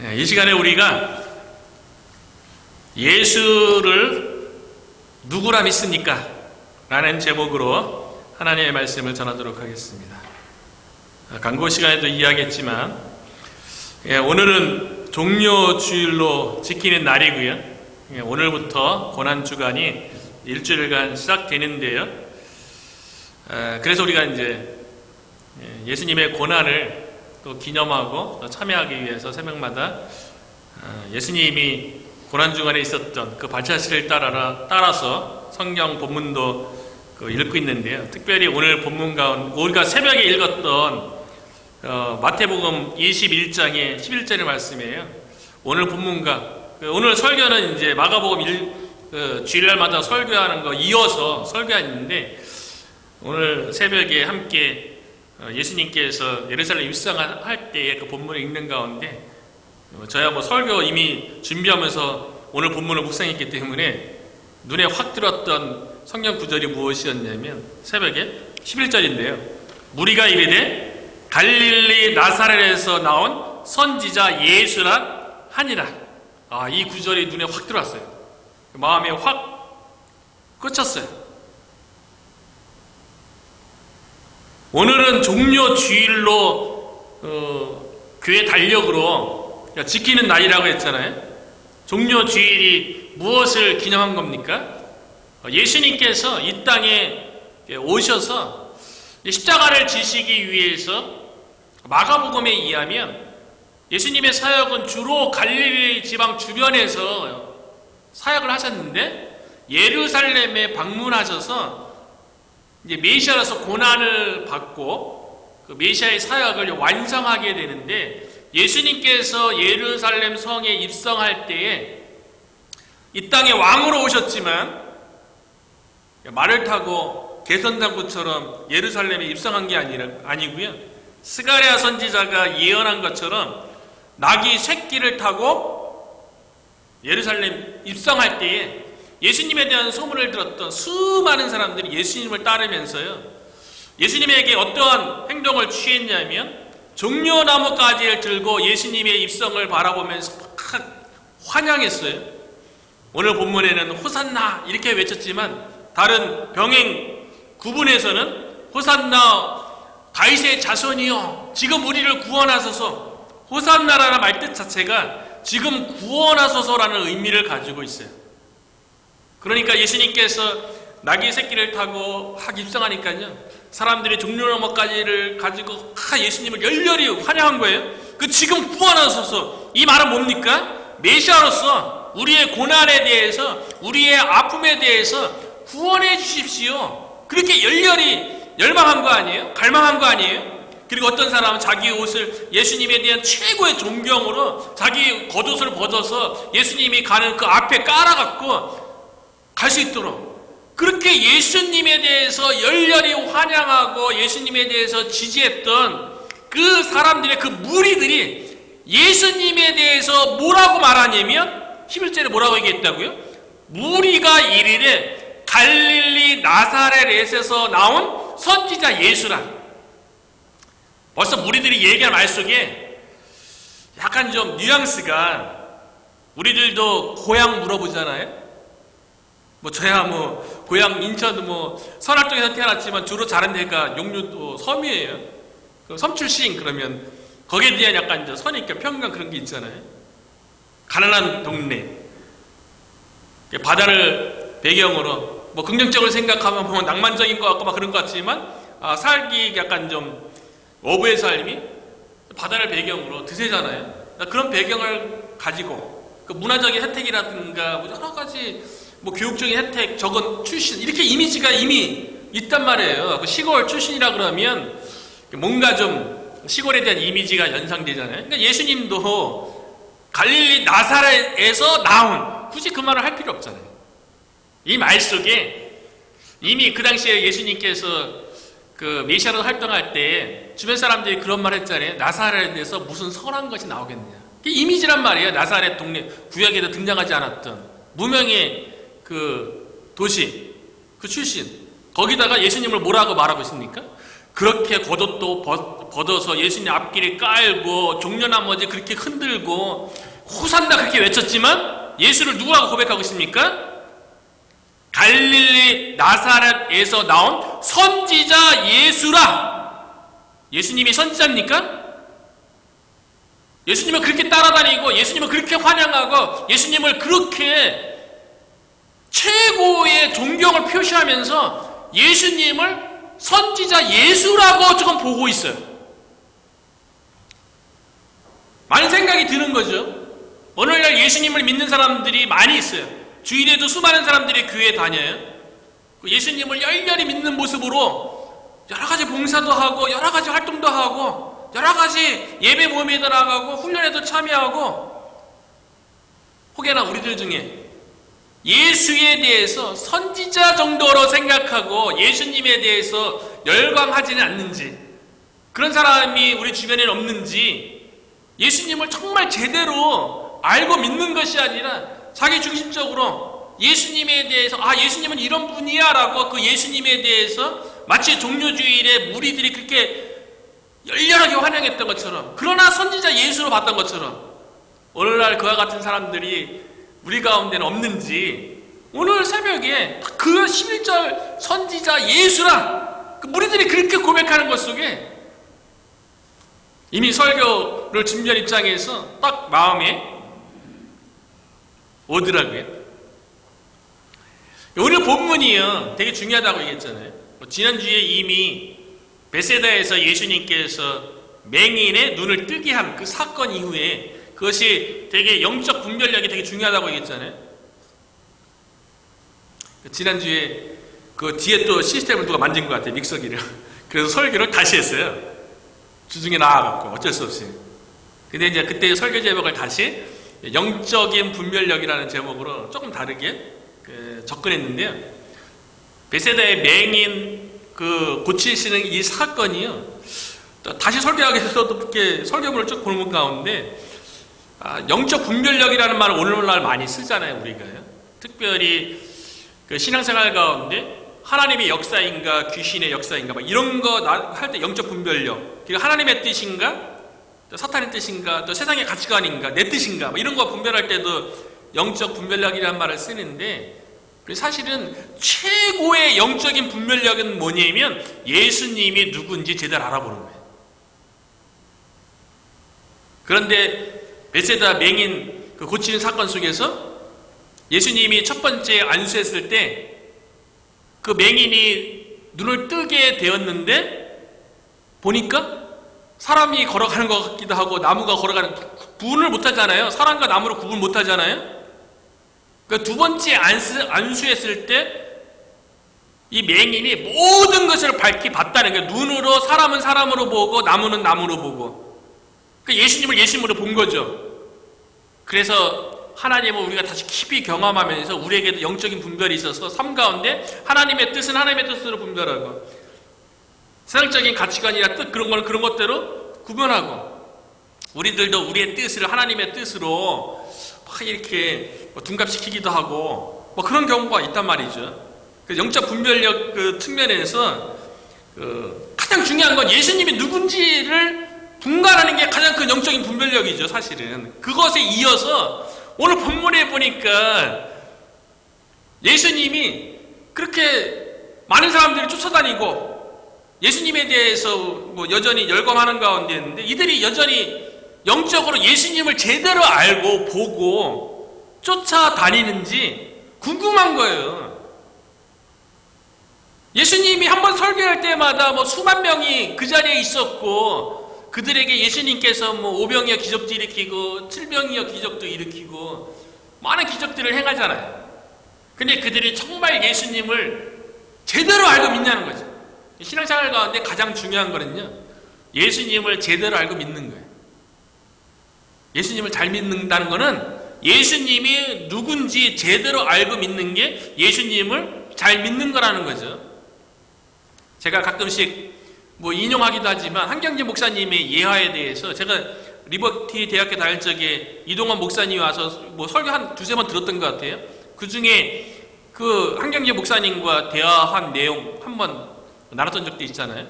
이 시간에 우리가 예수를 누구라 믿습니까? 라는 제목으로 하나님의 말씀을 전하도록 하겠습니다. 광고 시간에도 이야기했지만 오늘은 종료주일로 지키는 날이고요. 오늘부터 고난주간이 일주일간 시작되는데요. 그래서 우리가 이제 예수님의 고난을 또 기념하고 또 참여하기 위해서 새벽마다 예수님이 고난주간에 있었던 그 발자취를 따라서 성경 본문도 읽고 있는데요. 특별히 오늘 본문 가운데 우리가 새벽에 읽었던 마태복음 21장의 11절의 말씀이에요. 오늘 본문과 오늘 설교는 이제 마가복음 주일날마다 설교하는 거 이어서 설교했는데 오늘 새벽에 함께 예수님께서 예루살렘 입성할 때의 그 본문을 읽는 가운데 저야 설교 이미 준비하면서 오늘 본문을 묵상했기 때문에 눈에 확 들었던 성경 구절이 무엇이었냐면 새벽에 11절인데요. 무리가 이르되 갈릴리 나사렛에서 나온 선지자 예수라 하니라. 이 구절이 눈에 확 들어왔어요. 마음에 확 꽂혔어요. 오늘은 종료 주일로 교회 달력으로 지키는 날이라고 했잖아요. 종료 주일이 무엇을 기념한 겁니까? 예수님께서 이 땅에 오셔서 십자가를 지시기 위해서 마가복음에 의하면 예수님의 사역은 주로 갈릴리 지방 주변에서 사역을 하셨는데 예루살렘에 방문하셔서 이제 메시아로서 고난을 받고 그 메시아의 사역을 완성하게 되는데 예수님께서 예루살렘 성에 입성할 때에 이 땅에 왕으로 오셨지만 말을 타고 개선당구처럼 예루살렘에 입성한 게 아니고요. 스가랴 선지자가 예언한 것처럼 낙이 새끼를 타고 예루살렘 입성할 때에 예수님에 대한 소문을 들었던 수많은 사람들이 예수님을 따르면서요. 예수님에게 어떠한 행동을 취했냐면 종려나무 가지를 들고 예수님의 입성을 바라보면서 환영했어요. 오늘 본문에는 호산나 이렇게 외쳤지만 다른 병행 구분에서는 호산나 다윗의 자손이여 지금 우리를 구원하소서. 호산나라는 말뜻 자체가 지금 구원하소서라는 의미를 가지고 있어요. 그러니까 예수님께서 낙이 새끼를 타고 입성하니까요. 사람들이 종려나무가지를 가지고 예수님을 열렬히 환영한 거예요. 지금 구원하소서. 이 말은 뭡니까? 메시아로서 우리의 고난에 대해서 우리의 아픔에 대해서 구원해 주십시오. 그렇게 열렬히 열망한 거 아니에요? 갈망한 거 아니에요? 그리고 어떤 사람은 자기 옷을 예수님에 대한 최고의 존경으로 자기 겉옷을 벗어서 예수님이 가는 그 앞에 깔아갖고 갈 수 있도록 그렇게 예수님에 대해서 열렬히 환영하고 예수님에 대해서 지지했던 그 사람들의 그 무리들이 예수님에 대해서 뭐라고 말하냐면 11절에 뭐라고 얘기했다고요? 무리가 이르되 갈릴리 나사렛에서 나온 선지자 예수라. 벌써 무리들이 얘기한 말 속에 약간 좀 뉘앙스가 우리들도 고향 물어보잖아요. 저야 고향 인천 선악 쪽에서 태어났지만 주로 자란 데가 용류도 섬이에요. 섬 출신 그러면 거기에 대한 약간 이제 선입견 편견 그런 게 있잖아요. 가난한 동네 바다를 배경으로 긍정적으로 생각하면 낭만적인 것 같고 그런 것 같지만 살기 약간 좀 어부의 삶이 바다를 배경으로 드세잖아요. 그런 배경을 가지고 그 문화적인 혜택이라든가 여러 가지 교육적인 혜택, 적은 출신 이렇게 이미지가 이미 있단 말이에요. 시골 출신이라 그러면 뭔가 좀 시골에 대한 이미지가 연상되잖아요. 그러니까 예수님도 갈릴리 나사렛에서 나온 굳이 그 말을 할 필요 없잖아요. 이 말 속에 이미 그 당시에 예수님께서 그 메시아로 활동할 때 주변 사람들이 그런 말 했잖아요. 나사렛에서 무슨 선한 것이 나오겠느냐. 그게 이미지란 말이에요. 나사렛 동네 구약에도 등장하지 않았던 무명의 그 도시, 그 출신 거기다가 예수님을 뭐라고 말하고 있습니까? 그렇게 겉옷도 벗어서 예수님 앞길에 깔고 종려나머지 그렇게 흔들고 호산나 그렇게 외쳤지만 예수를 누구라고 고백하고 있습니까? 갈릴리 나사렛에서 나온 선지자 예수라. 예수님이 선지자입니까? 예수님을 그렇게 따라다니고 예수님을 그렇게 환영하고 예수님을 그렇게 최고의 존경을 표시하면서 예수님을 선지자 예수라고 지금 보고 있어요. 많은 생각이 드는 거죠. 오늘날 예수님을 믿는 사람들이 많이 있어요. 주일에도 수많은 사람들이 교회에 다녀요. 예수님을 열렬히 믿는 모습으로 여러 가지 봉사도 하고 여러 가지 활동도 하고 여러 가지 예배 모임에도 나가고 훈련에도 참여하고, 혹여나 우리들 중에 예수에 대해서 선지자 정도로 생각하고 예수님에 대해서 열광하지는 않는지, 그런 사람이 우리 주변에는 없는지, 예수님을 정말 제대로 알고 믿는 것이 아니라 자기 중심적으로 예수님에 대해서 예수님은 이런 분이야 라고 그 예수님에 대해서 마치 종료주일에 무리들이 그렇게 열렬하게 환영했던 것처럼, 그러나 선지자 예수로 봤던 것처럼 오늘날 그와 같은 사람들이 우리 가운데는 없는지, 오늘 새벽에 그 11절 선지자 예수라 그 무리들이 그렇게 고백하는 것 속에 이미 설교를 준비한 입장에서 딱 마음에 오더라고요. 오늘 본문이요 되게 중요하다고 얘기했잖아요. 지난주에 이미 베세다에서 예수님께서 맹인의 눈을 뜨게 한 그 사건 이후에 그것이 되게 영적 분별력이 되게 중요하다고 얘기했잖아요. 지난주에 그 뒤에 또 시스템을 누가 만진 것 같아요. 믹서기를. 그래서 설교를 다시 했어요. 주중에 나와갖고 어쩔 수 없이. 근데 이제 그때 설교 제목을 다시 영적인 분별력이라는 제목으로 조금 다르게 접근했는데요. 베세다의 맹인 그 고치시는 이 사건이요. 다시 설교하기 위해서도 그렇게 설교문을 쭉 보는 가운데 영적 분별력이라는 말을 오늘날 많이 쓰잖아요, 우리가요. 특별히 그 신앙생활 가운데 하나님의 역사인가 귀신의 역사인가 막 이런 거 할 때 영적 분별력, 그러니까 하나님의 뜻인가 또 사탄의 뜻인가 또 세상의 가치관인가 내 뜻인가 뭐 이런 거 분별할 때도 영적 분별력이라는 말을 쓰는데, 사실은 최고의 영적인 분별력은 뭐냐면 예수님이 누군지 제대로 알아보는 거예요. 그런데 베세다 맹인 그 고치는 사건 속에서 예수님이 첫 번째 안수했을 때 그 맹인이 눈을 뜨게 되었는데 보니까 사람이 걸어가는 것 같기도 하고 나무가 걸어가는, 구분을 못하잖아요. 사람과 나무를 구분 못하잖아요. 그러니까 두 번째 안수했을 때 이 맹인이 모든 것을 밝히 봤다는 거예요. 눈으로 사람은 사람으로 보고 나무는 나무로 보고, 그러니까 예수님을 예수님으로 본 거죠. 그래서 하나님을 우리가 다시 깊이 경험하면서 우리에게도 영적인 분별이 있어서 삶 가운데 하나님의 뜻은 하나님의 뜻으로 분별하고 세상적인 가치관이나 뜻 그런 것대로 구별하고, 우리들도 우리의 뜻을 하나님의 뜻으로 막 이렇게 둔갑시키기도 하고 뭐 그런 경우가 있단 말이죠. 영적 분별력 그 측면에서 가장 중요한 건 예수님이 누군지를 분간하는 게 가장 큰 영적인 분별력이죠. 사실은 그것에 이어서 오늘 본문에 보니까 예수님이 그렇게 많은 사람들이 쫓아다니고 예수님에 대해서 뭐 여전히 열광하는 가운데 있는데, 이들이 여전히 영적으로 예수님을 제대로 알고 보고 쫓아다니는지 궁금한 거예요. 예수님이 한번 설교할 때마다 뭐 수만 명이 그 자리에 있었고 그들에게 예수님께서 뭐 오병이어 기적도 일으키고 칠병이어 기적도 일으키고 많은 기적들을 행하잖아요. 근데 그들이 정말 예수님을 제대로 알고 믿냐는 거죠. 신앙생활 가운데 가장 중요한 거는요, 예수님을 제대로 알고 믿는 거예요. 예수님을 잘 믿는다는 거는 예수님이 누군지 제대로 알고 믿는 게 예수님을 잘 믿는 거라는 거죠. 제가 가끔씩 뭐 인용하기도 하지만 한경재 목사님의 예화에 대해서 제가 리버티 대학교 다닐 적에 이동원 목사님이 와서 뭐 설교 한 두세 번 들었던 것 같아요. 그 중에 그 한경재 목사님과 대화한 내용 한번 나눴던 적도 있잖아요.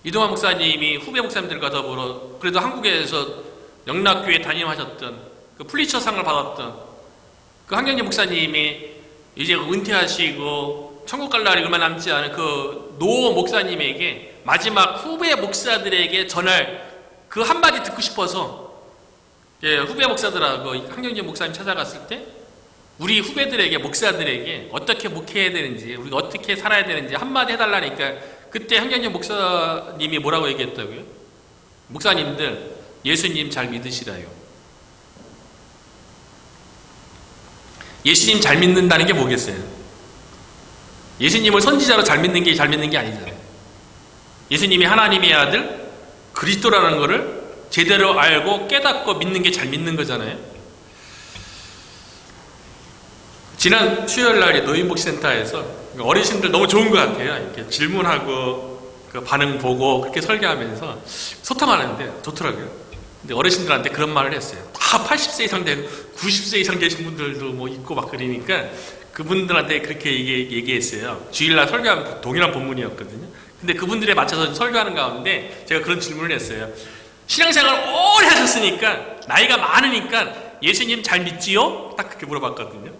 이동환 목사님이 후배 목사님들과 더불어 그래도 한국에서 영락교회 담임하셨던 그 플리처상을 받았던 그 황경진 목사님이 이제 은퇴하시고 천국 갈 날이 얼마 남지 않은 그 노 목사님에게 마지막 후배 목사들에게 전할 그 한마디 듣고 싶어서 후배 목사들하고 황경진 목사님 찾아갔을 때 우리 후배들에게 목사들에게 어떻게 목회해야 되는지 우리가 어떻게 살아야 되는지 한마디 해달라니까 그때 황경진 목사님이 뭐라고 얘기했다고요? 목사님들 예수님 잘 믿으시라요. 예수님 잘 믿는다는 게 뭐겠어요? 예수님을 선지자로 잘 믿는 게 아니잖아요. 예수님이 하나님의 아들 그리스도라는 것을 제대로 알고 깨닫고 믿는 게 잘 믿는 거잖아요. 지난 수요일날에 노인복지센터에서 어르신들 너무 좋은 것 같아요. 이렇게 질문하고 그 반응 보고 그렇게 설교하면서 소통하는데 좋더라고요. 근데 어르신들한테 그런 말을 했어요. 다 80세 이상 되고 90세 이상 계신 분들도 뭐 있고 막 그러니까 그분들한테 그렇게 얘기했어요. 주일날 설교하면 동일한 본문이었거든요. 근데 그분들에 맞춰서 설교하는 가운데 제가 그런 질문을 했어요. 신앙생활 오래 하셨으니까 나이가 많으니까 예수님 잘 믿지요? 딱 그렇게 물어봤거든요.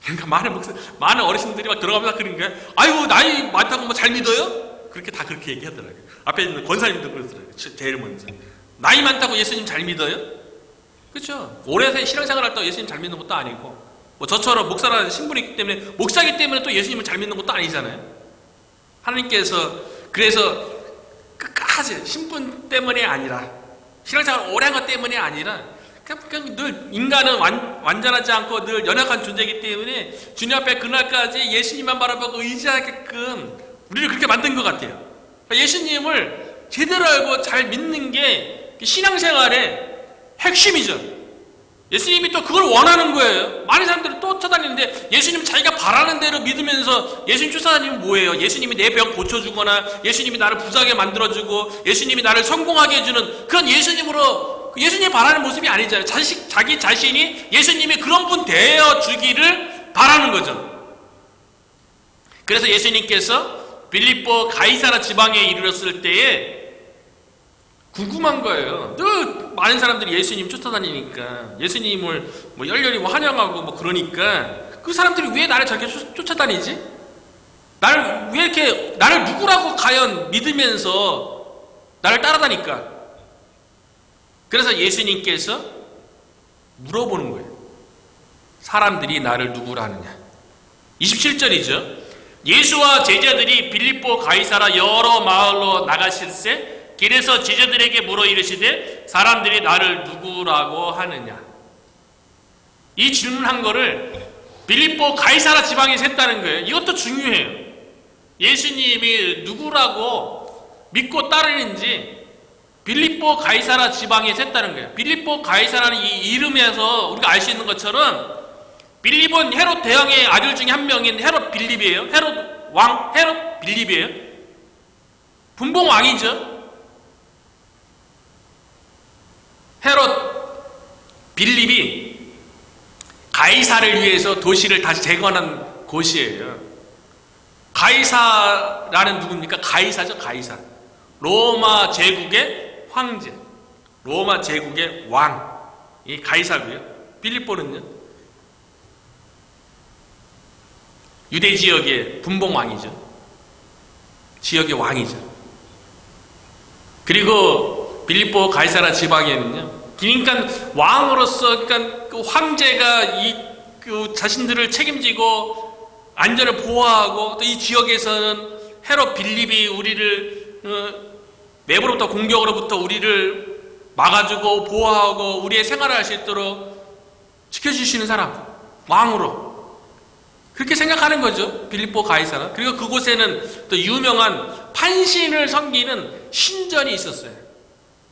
그러니까 많은 어르신들이 막 들어가면서 그러니까 아이고 나이 많다고 뭐 잘 믿어요? 그렇게 얘기하더라고요. 앞에 있는 권사님도 그러더라고요. 제일 먼저 나이 많다고 예수님 잘 믿어요? 그렇죠. 오래 신앙생활 할 때 예수님 잘 믿는 것도 아니고 뭐 저처럼 목사라는 신분이기 때문에 목사기 때문에 또 예수님을 잘 믿는 것도 아니잖아요. 하나님께서 그래서 끝까지 신분 때문에 아니라 신앙생활 오래 한 것 때문에 아니라 그냥 늘 인간은 완전하지 않고 늘 연약한 존재이기 때문에 주님 앞에 그날까지 예수님만 바라보고 의지하게끔 우리를 그렇게 만든 것 같아요. 예수님을 제대로 알고 잘 믿는 게 신앙생활의 핵심이죠. 예수님이 또 그걸 원하는 거예요. 많은 사람들은 또 쫓아다니는데 예수님 자기가 바라는 대로 믿으면서 예수님 쫓아다니면 뭐예요? 예수님이 내 병 고쳐주거나 예수님이 나를 부자게 만들어주고 예수님이 나를 성공하게 해주는 그런 예수님이 바라는 모습이 아니잖아요. 자기 자신이 예수님이 그런 분 되어주기를 바라는 거죠. 그래서 예수님께서 빌립보 가이사라 지방에 이르렀을 때에 궁금한 거예요. 늘 많은 사람들이 예수님 쫓아다니니까 예수님을 뭐 열렬히 뭐 환영하고 뭐 그러니까 그 사람들이 왜 나를 저렇게 쫓아다니지? 나를 누구라고 과연 믿으면서 나를 따라다니까? 그래서 예수님께서 물어보는 거예요. 사람들이 나를 누구라 하느냐? 27절이죠. 예수와 제자들이 빌립보 가이사라 여러 마을로 나가실새 길에서 제자들에게 물어 이르시되 사람들이 나를 누구라고 하느냐? 이 질문한 거를 빌립보 가이사라 지방에서 했다는 거예요. 이것도 중요해요. 예수님이 누구라고 믿고 따르는지 빌립보 가이사라 지방에서 했다는 거예요. 빌립보 가이사라는 이 이름에서 우리가 알 수 있는 것처럼 빌립은 헤롯 대왕의 아들 중에 한 명인 헤롯 빌립이에요. 헤롯 빌립이에요. 분봉 왕이죠. 헤롯 빌립이 가이사를 위해서 도시를 다시 재건한 곳이에요. 가이사라는 누굽니까? 가이사죠. 가이사. 로마 제국의 황제, 로마 제국의 왕, 이 가이사고요. 빌립보는요 유대 지역의 분봉 왕이죠. 지역의 왕이죠. 그리고 빌립보 가이사라 지방에는요, 그러니까 왕으로서, 그러니까 그 황제가 그 자신들을 책임지고 안전을 보호하고 또 이 지역에서는 헤롯 빌립이 우리를 외부로부터 공격으로부터 우리를 막아주고 보호하고 우리의 생활을 할 수 있도록 지켜주시는 사람, 왕으로 그렇게 생각하는 거죠. 빌립보 가이사라. 그리고 그곳에는 또 유명한 판신을 섬기는 신전이 있었어요.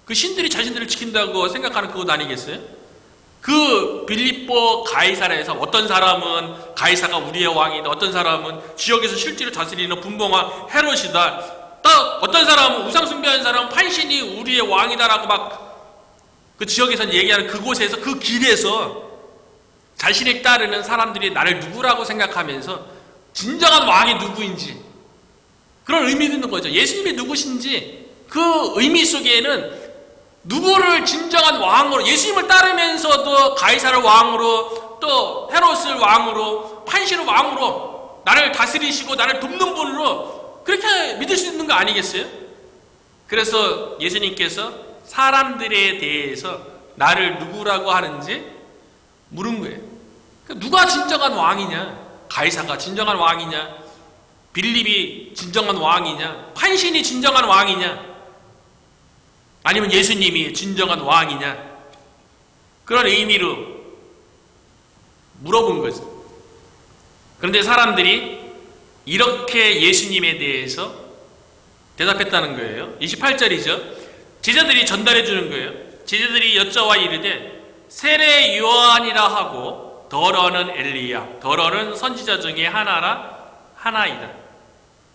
그 신들이 자신들을 지킨다고 생각하는 그곳 아니겠어요? 그 빌립보 가이사라에서 어떤 사람은 가이사가 우리의 왕이다, 어떤 사람은 지역에서 실제로 다스리는 분봉왕 헤롯이다, 또 어떤 사람은 우상 숭배하는 사람은 판신이 우리의 왕이다라고 막 그 지역에서 얘기하는 그곳에서, 그 길에서 자신을 따르는 사람들이 나를 누구라고 생각하면서 진정한 왕이 누구인지 그런 의미를 듣는 거죠. 예수님이 누구신지 그 의미 속에는 누구를 진정한 왕으로, 예수님을 따르면서도 가이사를 왕으로, 또 헤롯을 왕으로, 판시를 왕으로, 나를 다스리시고 나를 돕는 분으로 그렇게 믿을 수 있는 거 아니겠어요? 그래서 예수님께서 사람들에 대해서 나를 누구라고 하는지 물은 거예요. 누가 진정한 왕이냐? 가이사가 진정한 왕이냐? 빌립이 진정한 왕이냐? 판신이 진정한 왕이냐? 아니면 예수님이 진정한 왕이냐? 그런 의미로 물어본 거죠. 그런데 사람들이 이렇게 예수님에 대해서 대답했다는 거예요. 28절이죠. 제자들이 전달해 주는 거예요. 제자들이 여쭤와 이르되 세례 요한이라 하고 더러는 엘리야, 더러는 선지자 중에 하나이다.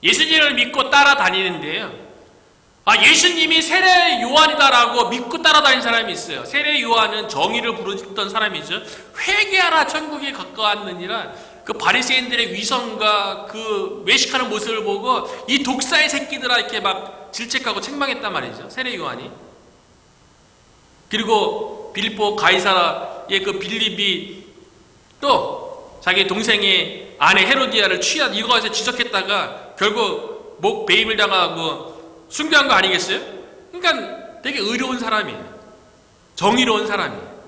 예수님을 믿고 따라다니는데요. 예수님이 세례 요한이다라고 믿고 따라다니는 사람이 있어요. 세례 요한은 정의를 부르짖던 사람이죠. 회개하라 천국에 가까웠느니라. 그 바리새인들의 위선과 그 외식하는 모습을 보고 이 독사의 새끼들아 이렇게 막 질책하고 책망했단 말이죠. 세례 요한이. 그리고 빌립보 가이사라의 그 빌립이 또 자기 동생의 아내 헤로디아를 이거에서 지적했다가 결국 목 베임을 당하고 순교한 거 아니겠어요? 그러니까 되게 의로운 사람이에요. 정의로운 사람이에요.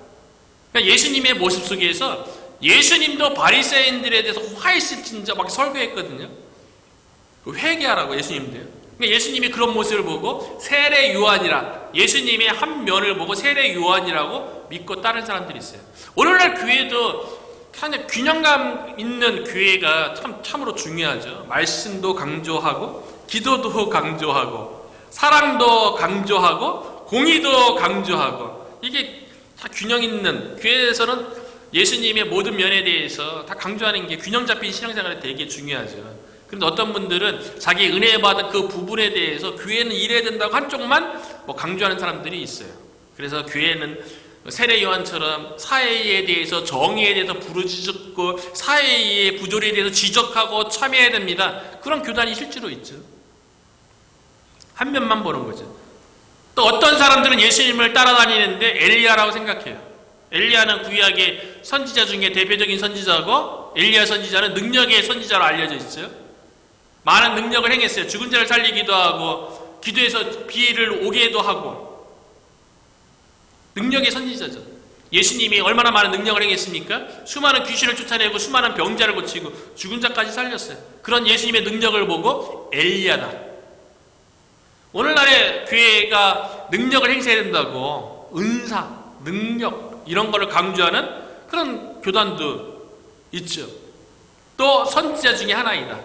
그러니까 예수님의 모습 속에서 예수님도 바리새인들에 대해서 화이스 진짜 막 설교했거든요. 회개하라고 예수님도요. 그러니까 예수님이 그런 모습을 보고 세례 요한이라, 예수님의 한 면을 보고 세례 요한이라고 믿고 따른 사람들이 있어요. 오늘날 교회도 상당히 균형감 있는 교회가 참으로 중요하죠. 말씀도 강조하고 기도도 강조하고 사랑도 강조하고 공의도 강조하고, 이게 다 균형 있는 교회에서는 예수님의 모든 면에 대해서 다 강조하는 게 균형 잡힌 신앙생활이 되게 중요하죠. 그런데 어떤 분들은 자기 은혜 받은 그 부분에 대해서 교회는 이래야 된다고 한쪽만 강조하는 사람들이 있어요. 그래서 교회는 세례 요한처럼 사회에 대해서, 정의에 대해서 부르짖고 사회의 부조리에 대해서 지적하고 참여해야 됩니다. 그런 교단이 실제로 있죠. 한 면만 보는 거죠. 또 어떤 사람들은 예수님을 따라다니는데 엘리야라고 생각해요. 엘리야는 구약의 선지자 중에 대표적인 선지자고, 엘리야 선지자는 능력의 선지자로 알려져 있어요. 많은 능력을 행했어요. 죽은 자를 살리기도 하고 기도해서 비를 오게도 하고, 능력의 선지자죠. 예수님이 얼마나 많은 능력을 행했습니까? 수많은 귀신을 쫓아내고 수많은 병자를 고치고 죽은 자까지 살렸어요. 그런 예수님의 능력을 보고 엘리야다. 오늘날의 교회가 능력을 행사해야 된다고 은사, 능력 이런 거를 강조하는 그런 교단도 있죠. 또 선지자 중에 하나이다.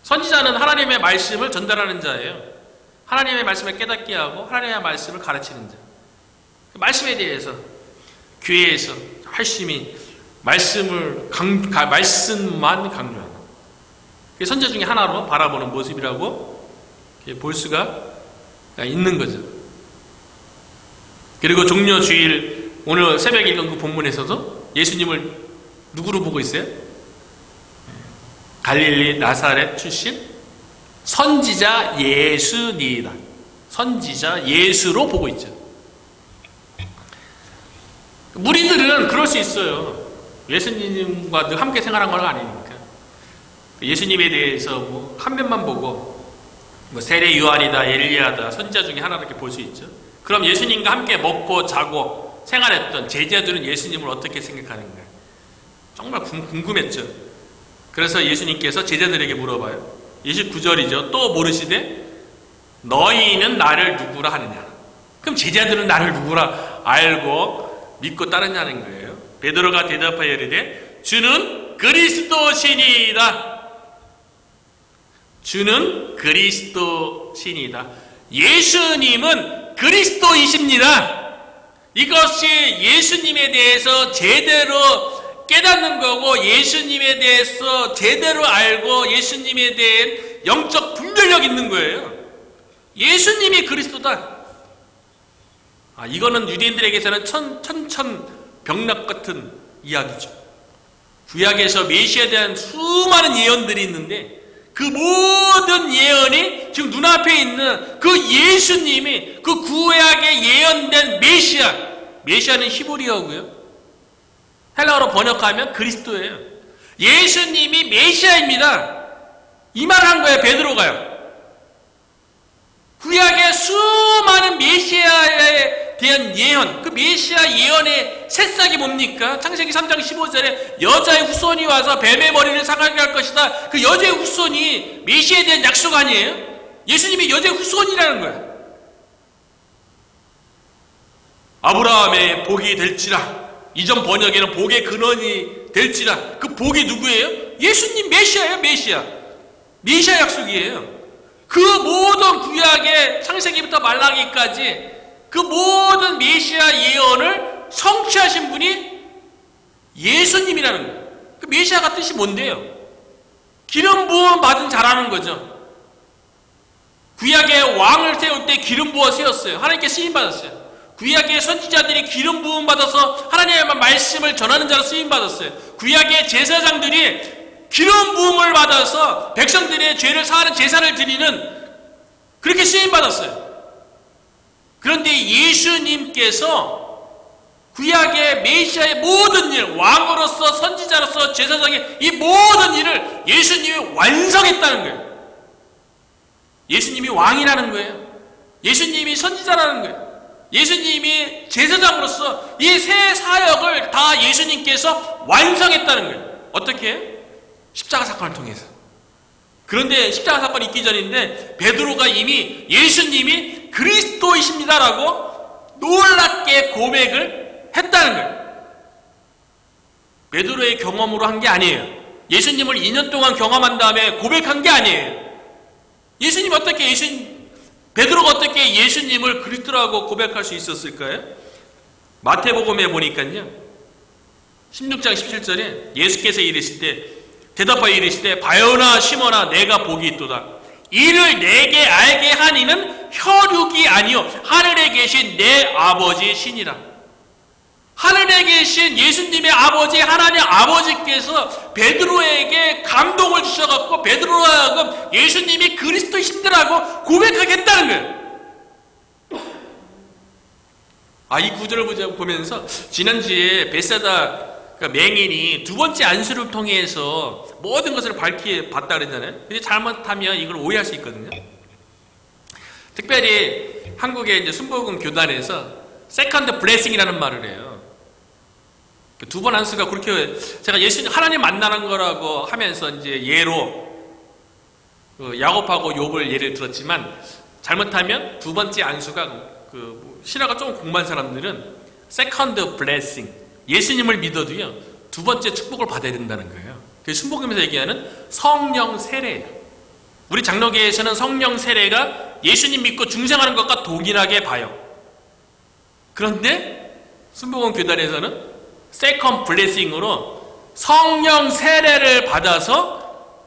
선지자는 하나님의 말씀을 전달하는 자예요. 하나님의 말씀을 깨닫게 하고 하나님의 말씀을 가르치는 자. 말씀에 대해서 교회에서 열심히 말씀만 강조하는 선지자 중에 하나로 바라보는 모습이라고 볼 수가 있는 거죠. 그리고 종려 주일 오늘 새벽에 읽은 그 본문에서도 예수님을 누구로 보고 있어요? 갈릴리 나사렛 출신 선지자 예수니이다. 선지자 예수로 보고 있죠. 무리들은 그럴 수 있어요. 예수님과 늘 함께 생활한 건 아니니까. 예수님에 대해서 한 면만 보고 세례 요한이다, 엘리야다, 선지자 중에 하나 이렇게 볼 수 있죠. 그럼 예수님과 함께 먹고 자고 생활했던 제자들은 예수님을 어떻게 생각하는가? 정말 궁금했죠. 그래서 예수님께서 제자들에게 물어봐요. 29절이죠. 또 모르시되 너희는 나를 누구라 하느냐. 그럼 제자들은 나를 누구라 알고 믿고 따르냐는 거예요. 베드로가 대답하여 이르되 주는 그리스도시니이다. 주는 그리스도시니이다. 예수님은 그리스도이십니다. 이것이 예수님에 대해서 제대로 깨닫는 거고, 예수님에 대해서 제대로 알고 예수님에 대한 영적 분별력 있는 거예요. 예수님이 그리스도다. 이거는 유대인들에게서는 천천병력 같은 이야기죠. 구약에서 메시아에 대한 수많은 예언들이 있는데 그 모든 예언이 지금 눈앞에 있는 그 예수님이 그 구약에 예언된 메시아는 히브리어고요. 헬라어로 번역하면 그리스도예요. 예수님이 메시아입니다. 이 말을 한 거예요, 베드로가요. 구약의 수많은 메시아에 대한 예언, 그 메시아 예언의 새싹이 뭡니까? 창세기 3장 15절에 여자의 후손이 와서 뱀의 머리를 상하게 할 것이다. 그 여자의 후손이 메시아에 대한 약속 아니에요? 예수님이 여자의 후손이라는 거예요. 아브라함의 복이 될지라, 이전 번역에는 복의 근원이 될지라, 그 복이 누구예요? 예수님 메시아예요. 메시아 약속이에요. 그 모든 구약의 창세기부터 말라기까지 그 모든 메시아 예언을 성취하신 분이 예수님이라는 거예요. 그 메시아가 뜻이 뭔데요? 기름 부음 받은 자라는 거죠. 구약의 왕을 세울 때 기름 부어 세웠어요. 하나님께 쓰임 받았어요. 구약의 선지자들이 기름 부음 받아서 하나님의 말씀을 전하는 자로 쓰임 받았어요. 구약의 제사장들이 기름 부음을 받아서 백성들의 죄를 사하는 제사를 드리는, 그렇게 쓰임 받았어요. 그런데 예수님께서 구약의 메시아의 모든 일, 왕으로서 선지자로서 제사장의 이 모든 일을 예수님이 완성했다는 거예요. 예수님이 왕이라는 거예요. 예수님이 선지자라는 거예요. 예수님이 제사장으로서 이 세 사역을 다 예수님께서 완성했다는 거예요. 어떻게 해요? 십자가 사건을 통해서. 그런데 십자가 사건이 있기 전인데 베드로가 이미 예수님이 그리스도이십니다라고 놀랍게 고백을 했다는 거예요. 베드로의 경험으로 한 게 아니에요. 예수님을 2년 동안 경험한 다음에 고백한 게 아니에요. 베드로가 어떻게 예수님을 그리스도라고 고백할 수 있었을까요? 마태복음에 보니까요, 16장 17절에 예수께서 대답하여 이르시되 바요나 시몬아 내가 복이 있도다. 이를 내게 알게 한 이는 혈육이 아니요 하늘에 계신 내 아버지 신이라. 하늘에 계신 예수님의 아버지 하나님 아버지께서 베드로에게 감동을 주셔갖고 베드로와 하여금 예수님이 그리스도이신다라고 고백하겠다는 거예요. 이 구절을 보면서 지난주에 베세다 맹인이 두 번째 안수를 통해서 모든 것을 봤다 그랬잖아요. 근데 잘못하면 이걸 오해할 수 있거든요. 특별히 한국의 이제 순복음 교단에서 세컨드 블레싱이라는 말을 해요. 두 번 안수가 그렇게, 제가 예수님 하나님 만나는 거라고 하면서 이제 예로 야곱하고 욥을 예를 들었지만, 잘못하면 두 번째 안수가 신화가 조금 공부한 사람들은 세컨드 블레싱, 예수님을 믿어도요 두 번째 축복을 받아야 된다는 거예요. 그래서 순복음에서 얘기하는 성령 세례예요. 우리 장로교에서는 성령 세례가 예수님 믿고 중생하는 것과 동일하게 봐요. 그런데 순복음 교단에서는 세컨드 블레싱으로 성령 세례를 받아서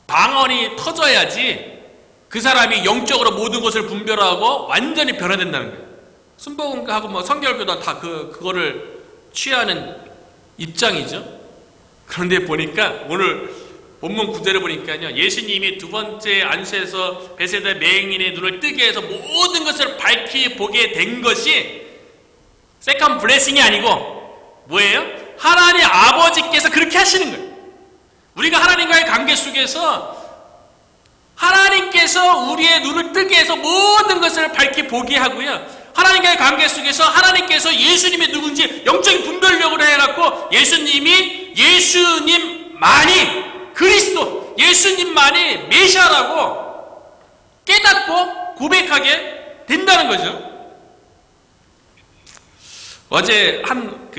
방언이 터져야지 그 사람이 영적으로 모든 것을 분별하고 완전히 변화된다는 거예요. 순복음하고 성결교단 다 그거를 취하는 입장이죠. 그런데 보니까 오늘 본문 구절을 보니까요, 예수님이 두 번째 안수에서 베세다 맹인의 눈을 뜨게 해서 모든 것을 밝히 보게 된 것이 세컨드 블레싱이 아니고 뭐예요? 하나님 아버지께서 그렇게 하시는 거예요. 우리가 하나님과의 관계 속에서 하나님께서 우리의 눈을 뜨게 해서 모든 것을 밝히 보게 하고요, 하나님과의 관계 속에서 하나님께서 예수님이 누군지 영적인 분별력으로 해갖고 예수님만이 그리스도, 예수님만이 메시아라고 깨닫고 고백하게 된다는 거죠. 어제 한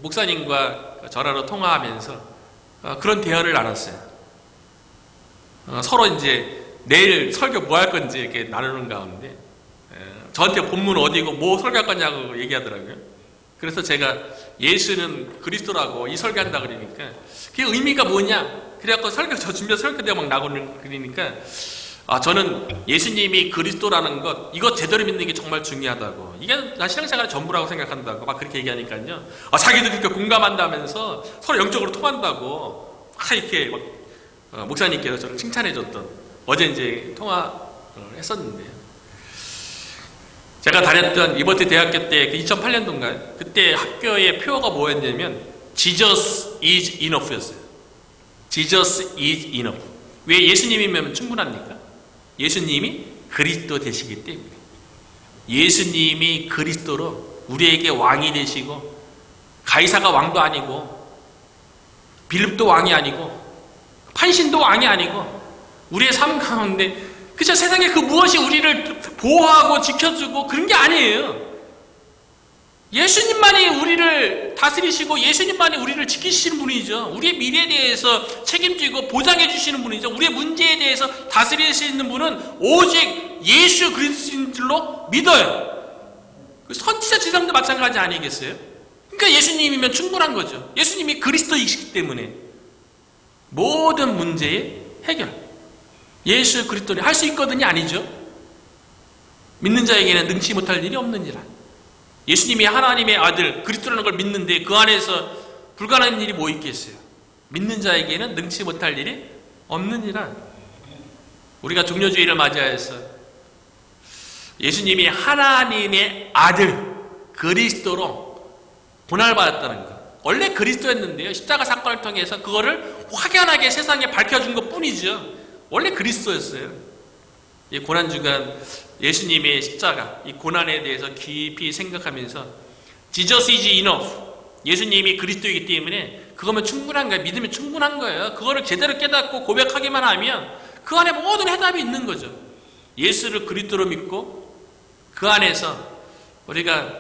목사님과 전화로 통화하면서 그런 대화를 나눴어요. 서로 이제 내일 설교 뭐 할 건지 이렇게 나누는 가운데 저한테 본문 어디고 뭐 설교할 거냐고 얘기하더라고요. 그래서 제가 예수는 그리스도라고 이 설교한다 그러니까 그게 의미가 뭐냐? 그래갖고 준비해서 설교대가 막 나오는 그러니까 저는 예수님이 그리스도라는 것, 이거 제대로 믿는 게 정말 중요하다고. 이게 나 신앙생활의 전부라고 생각한다고 막 그렇게 얘기하니까요. 자기도 그렇게 공감한다면서 서로 영적으로 통한다고 막 이렇게 막 목사님께서 저를 칭찬해줬던 어제 이제 통화를 했었는데요. 제가 다녔던 리버티 대학교 때 2008년도인가요? 그때 학교의 표어가 뭐였냐면 Jesus is enough였어요. Jesus is enough. 왜 예수님이면 충분합니까? 예수님이 그리스도 되시기 때문에. 예수님이 그리스도로 우리에게 왕이 되시고 가이사가 왕도 아니고 빌립도 왕이 아니고 판신도 왕이 아니고 우리의 삶 가운데 그저 세상에 그 무엇이 우리를 보호하고 지켜주고 그런 게 아니에요. 예수님만이 우리를 다스리시고 예수님만이 우리를 지키시는 분이죠. 우리의 미래에 대해서 책임지고 보장해 주시는 분이죠. 우리의 문제에 대해서 다스릴 수 있는 분은 오직 예수 그리스도인 줄로 믿어요. 선지자 지상도 마찬가지 아니겠어요? 그러니까 예수님이면 충분한 거죠. 예수님이 그리스도이시기 때문에 모든 문제의 해결 예수 그리스도를 할 수 있거든요? 아니죠? 믿는 자에게는 능치 못할 일이 없느니라. 예수님이 하나님의 아들 그리스도라는 걸 믿는데 그 안에서 불가능한 일이 뭐 있겠어요? 믿는 자에게는 능치 못할 일이 없느니라. 우리가 종료주의를 맞이하여서 예수님이 하나님의 아들 그리스도로 고난을 받았다는 것. 원래 그리스도였는데요. 십자가 사건을 통해서 그거를 확연하게 세상에 밝혀준 것 뿐이죠. 원래 그리스도였어요. 이 고난주간 예수님의 십자가, 이 고난에 대해서 깊이 생각하면서 Jesus is enough. 예수님이 그리스도이기 때문에 그거면 충분한 거예요. 믿으면 충분한 거예요. 그거를 제대로 깨닫고 고백하기만 하면 그 안에 모든 해답이 있는 거죠. 예수를 그리스도로 믿고 그 안에서 우리가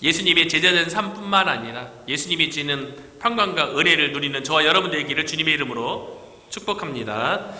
예수님의 제자된 삶뿐만 아니라 예수님이 주는 평강과 은혜를 누리는 저와 여러분 되기를 주님의 이름으로 축복합니다.